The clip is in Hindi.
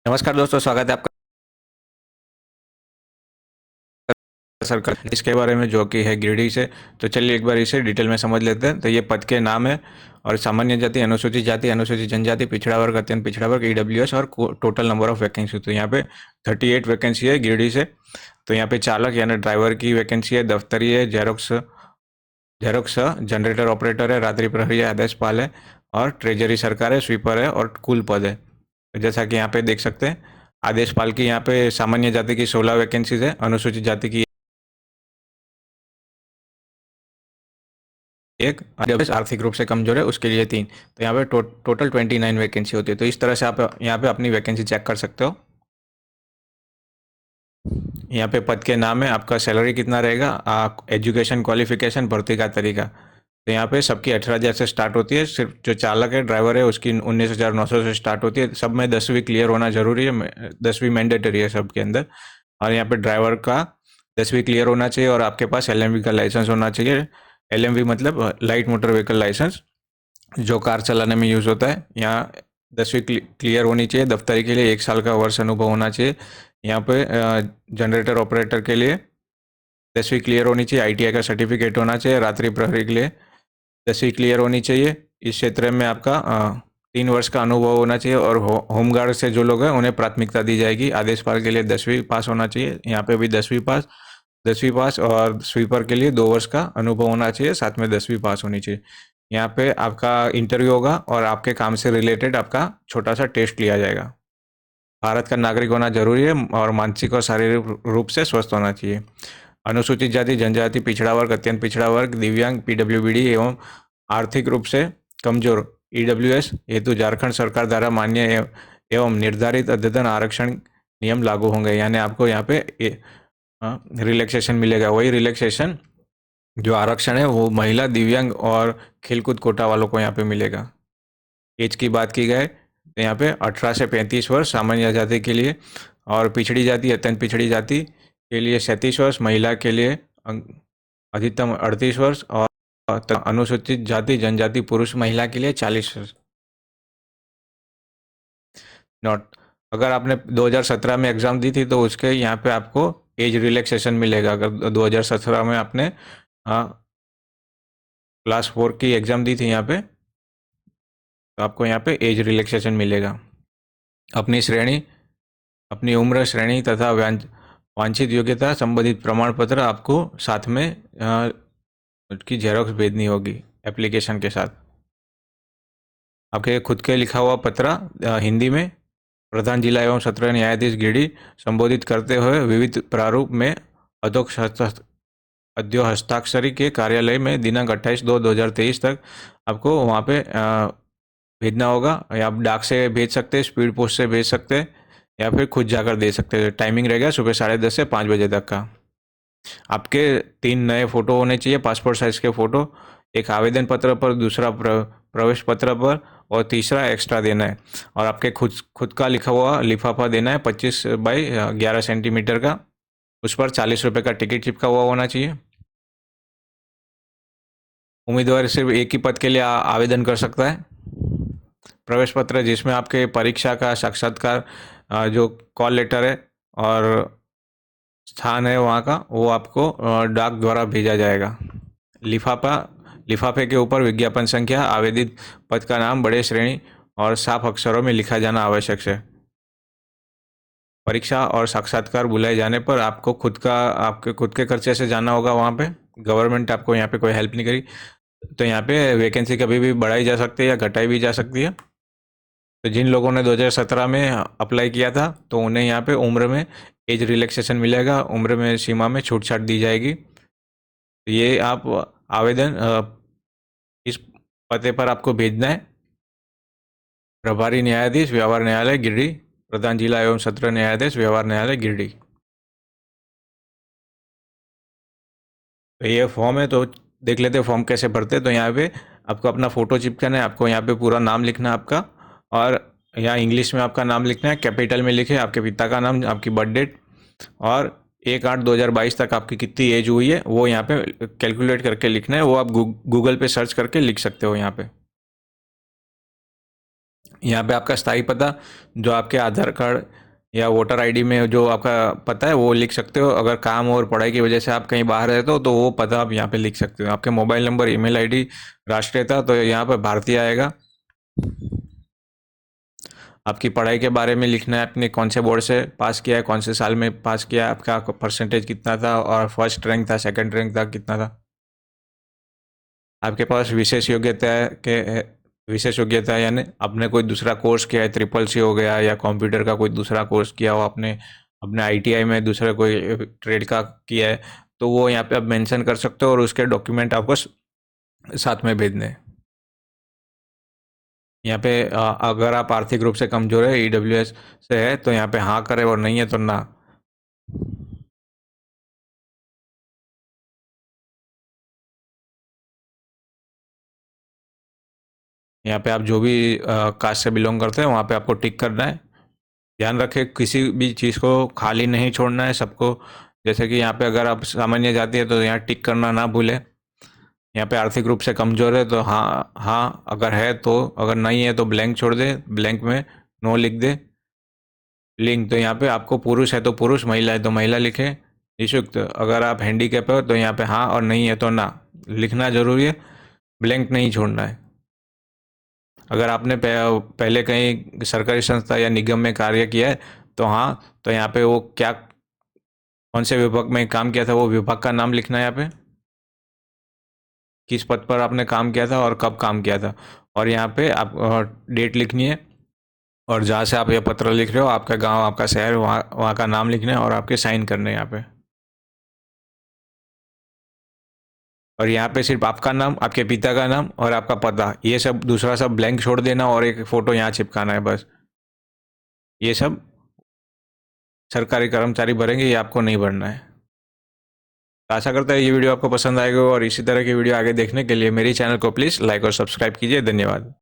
नमस्कार दोस्तों, स्वागत है आपका सर्कल इसके बारे में जो कि है गिरिडीह से। तो चलिए एक बार इसे डिटेल में समझ लेते हैं। तो ये पद के नाम है और सामान्य जाति, अनुसूचित जनजाति, पिछड़ा वर्ग, अत्यंत पिछड़ा वर्ग, ईडब्ल्यूएस और टोटल नंबर ऑफ वैकेंसी। तो यहाँ पे 38 वैकेंसी है गिरिडीह से। तो यहाँ पे चालक यानी ड्राइवर की वैकेंसी है, दफ्तरी है, जेरोक्स जेरोक्स जनरेटर ऑपरेटर है, रात्रि प्रहरी है, आदेशपाल है और ट्रेजरी सरकार है, स्वीपर है और कुल पद है। जैसा कि यहाँ पे देख सकते हैं, आदेशपाल की यहाँ पे सामान्य जाति की 16 वैकेंसीज है, अनुसूचित जाति की एक, आर्थिक रूप से कमजोर है उसके लिए 3। तो यहाँ पे टोटल 29 वैकेंसी होती है। तो इस तरह से आप यहाँ पे अपनी वैकेंसी चेक कर सकते हो। यहाँ पे पद के नाम है, आपका सैलरी कितना रहेगा, एजुकेशन क्वालिफिकेशन, भर्ती का तरीका। तो यहाँ पे सबकी 18,000 से स्टार्ट होती है। सिर्फ जो चालक है, ड्राइवर है, उसकी 19,900 से स्टार्ट होती है। सब में 10वीं क्लियर होना जरूरी है, 10वीं मैंडेटरी है सबके अंदर। और यहाँ पे ड्राइवर का 10वीं क्लियर होना चाहिए और आपके पास एलएमवी का लाइसेंस होना चाहिए। एलएमवी मतलब लाइट मोटर व्हीकल लाइसेंस, जो कार चलाने में यूज़ होता है। यहाँ 10वीं क्लियर होनी चाहिए। दफ्तरी के लिए 1 साल का वर्ष अनुभव होना चाहिए। यहाँ पे जनरेटर ऑपरेटर के लिए 10वीं क्लियर होनी चाहिए, आईटीआई का सर्टिफिकेट होना चाहिए। रात्रि प्रहरी के लिए 10वीं क्लियर होनी चाहिए। इस क्षेत्र में आपका 3 वर्ष का अनुभव होना चाहिए। और होमगार्ड से जो लोग हैं उन्हें प्राथमिकता दी जाएगी। आदेशपाल के लिए 10वीं पास होना चाहिए, यहाँ पे भी 10वीं पास और स्वीपर के लिए 2 वर्ष का अनुभव होना चाहिए, साथ में 10वीं पास होनी चाहिए। यहाँ पे आपका इंटरव्यू होगा और आपके काम से रिलेटेड आपका छोटा सा टेस्ट लिया जाएगा। भारत का नागरिक होना जरूरी है और मानसिक और शारीरिक रूप से स्वस्थ होना चाहिए। अनुसूचित जाति, जनजाति, पिछड़ा वर्ग, अत्यंत पिछड़ा वर्ग, दिव्यांग, पीडब्ल्यूबीडी एवं आर्थिक रूप से कमजोर ईडब्ल्यूएस हेतु झारखंड सरकार द्वारा मान्य एवं निर्धारित अद्यतन आरक्षण नियम लागू होंगे। यानी आपको यहाँ पे रिलैक्सेशन मिलेगा। वही रिलैक्सेशन जो आरक्षण है वो महिला, दिव्यांग और खेलकूद कोटा वालों को यहाँ पे मिलेगा। एज की बात की जाए तो यहाँ पे 18 से 35 वर्ष सामान्य जाति के लिए और पिछड़ी जाति, अत्यंत पिछड़ी जाति के लिए 37 वर्ष, महिला के लिए अधिकतम 38 वर्ष और अनुसूचित जाति, जनजाति, पुरुष महिला के लिए 40 वर्ष। नोट, अगर आपने 2017 में एग्ज़ाम दी थी तो उसके यहाँ पे आपको एज रिलैक्सेशन मिलेगा। अगर 2017 में आपने क्लास 4 की एग्ज़ाम दी थी यहाँ पे, तो आपको यहाँ पे एज रिलैक्सेशन मिलेगा। अपनी श्रेणी, अपनी उम्र, श्रेणी तथा वांछित योग्यता संबंधित प्रमाण पत्र आपको साथ में की जेरोक्स भेजनी होगी एप्लीकेशन के साथ। आपके खुद के लिखा हुआ पत्र हिंदी में प्रधान जिला एवं सत्र न्यायाधीश गिरिडीह संबोधित करते हुए विविध प्रारूप में अद्यो हस्ताक्षरी के कार्यालय में दिनांक 28/2/2023 तक आपको वहाँ पे भेजना होगा। या आप डाक से भेज सकते हैं, स्पीड पोस्ट से भेज सकते हैं या फिर खुद जाकर दे सकते हैं। टाइमिंग रहेगा सुबह 10:30 से 5 बजे तक का। आपके 3 नए फ़ोटो होने चाहिए, पासपोर्ट साइज़ के फ़ोटो, एक आवेदन पत्र पर, दूसरा प्रवेश पत्र पर और तीसरा एक्स्ट्रा देना है। और आपके खुद का लिखा हुआ लिफाफा देना है 25 बाई 11 सेंटीमीटर का। उस पर 40 रुपये का टिकट चिपका हुआ होना चाहिए। उम्मीदवार सिर्फ एक ही पद के लिए आवेदन कर सकता है। प्रवेश पत्र जिसमें आपके परीक्षा का साक्षात्कार, जो कॉल लेटर है और स्थान है वहाँ का, वो आपको डाक द्वारा भेजा जाएगा। लिफाफे के ऊपर विज्ञापन संख्या, आवेदित पद का नाम बड़े श्रेणी और साफ अक्षरों में लिखा जाना आवश्यक है। परीक्षा और साक्षात्कार बुलाए जाने पर आपके खुद के खर्चे से जाना होगा वहाँ पे। गवर्नमेंट आपको यहाँ पे कोई हेल्प नहीं करी। तो यहाँ पे वैकेंसी कभी भी बढ़ाई जा सकती है या घटाई भी जा सकती है। तो जिन लोगों ने 2017 में अप्लाई किया था तो उन्हें यहाँ पे उम्र में एज रिलैक्सेशन मिलेगा, उम्र में सीमा में छूट छाट दी जाएगी। तो ये आप आवेदन इस पते पर आपको भेजना है। प्रभारी न्यायाधीश, व्यवहार न्यायालय गिरिडीह, प्रधान जिला एवं सत्र न्यायाधीश, व्यवहार न्यायालय गिरिडीह। तो ये फॉर्म है, तो देख लेते हैं फॉर्म कैसे भरते हैं। तो यहाँ पे आपको अपना फ़ोटो चिपकाना है, आपको यहाँ पे पूरा नाम लिखना है आपका, और यहाँ इंग्लिश में आपका नाम लिखना है, कैपिटल में लिखे आपके पिता का नाम, आपकी बर्थ डेट और 1/8/2022 तक आपकी कितनी एज हुई है वो यहाँ पे कैलकुलेट करके लिखना है। वो आप गूगल पे सर्च करके लिख सकते हो यहाँ पे। यहाँ पे आपका स्थायी पता जो आपके आधार कार्ड या वोटर आईडी में जो आपका पता है वो लिख सकते हो। अगर काम और पढ़ाई की वजह से आप कहीं बाहर रहते हो तो वो पता आप यहाँ पे लिख सकते हो। आपके मोबाइल नंबर, ईमेल आईडी, राष्ट्रीयता, तो यहाँ पे भारतीय आएगा। आपकी पढ़ाई के बारे में लिखना है, आपने कौन से बोर्ड से पास किया है, कौन से साल में पास किया है, आपका परसेंटेज कितना था और फर्स्ट रैंक था, सेकंड रैंक था, कितना था। आपके पास विशेष योग्यता है, यानी आपने कोई दूसरा कोर्स किया है, ट्रिपल सी हो गया या कंप्यूटर का कोई दूसरा कोर्स किया हो आपने, अपने आईटीआई में दूसरा कोई ट्रेड का किया है, तो वो यहाँ पे आप मेंशन कर सकते हो और उसके डॉक्यूमेंट आपको साथ में भेजने हैं। यहाँ पे अगर आप आर्थिक रूप से कमजोर है, ईडब्ल्यूएस से है, तो यहाँ पे हाँ करें और नहीं है तो ना। यहाँ पे आप जो भी कास्ट से बिलोंग करते हैं वहाँ पे आपको टिक करना है। ध्यान रखें किसी भी चीज़ को खाली नहीं छोड़ना है सबको। जैसे कि यहाँ पे अगर आप सामान्य जाति है तो यहाँ टिक करना ना भूलें। यहाँ पे आर्थिक रूप से कमजोर है तो हाँ हाँ, अगर है तो, अगर नहीं है तो ब्लैंक छोड़ दे, ब्लैंक में नो लिख दे। लिंग, तो यहाँ पे आपको पुरुष है तो पुरुष, महिला है तो महिला लिखे। निःशुल्क, अगर आप हैंडीकैप हो तो यहाँ पे हाँ और नहीं है तो ना लिखना जरूरी है, ब्लैंक नहीं छोड़ना है। अगर आपने पहले कहीं सरकारी संस्था या निगम में कार्य किया है तो हाँ, तो यहाँ पे वो क्या, कौन से विभाग में काम किया था वो विभाग का नाम लिखना है यहाँ पे, किस पद पर आपने काम किया था और कब काम किया था। और यहाँ पे आप डेट लिखनी है, और जहाँ से आप ये पत्र लिख रहे हो, आपका गांव, आपका शहर, वहाँ वहाँ का नाम लिखना है और आपके साइन करने हैं यहाँ पे। और यहाँ पे सिर्फ आपका नाम, आपके पिता का नाम और आपका पता, ये सब दूसरा सब ब्लैंक छोड़ देना और एक फ़ोटो यहाँ चिपकाना है बस। ये सब सरकारी कर्मचारी भरेंगे, ये आपको नहीं भरना है। तो आशा करता है ये वीडियो आपको पसंद आएगा, और इसी तरह की वीडियो आगे देखने के लिए मेरी चैनल को प्लीज़ लाइक और सब्सक्राइब कीजिए। धन्यवाद।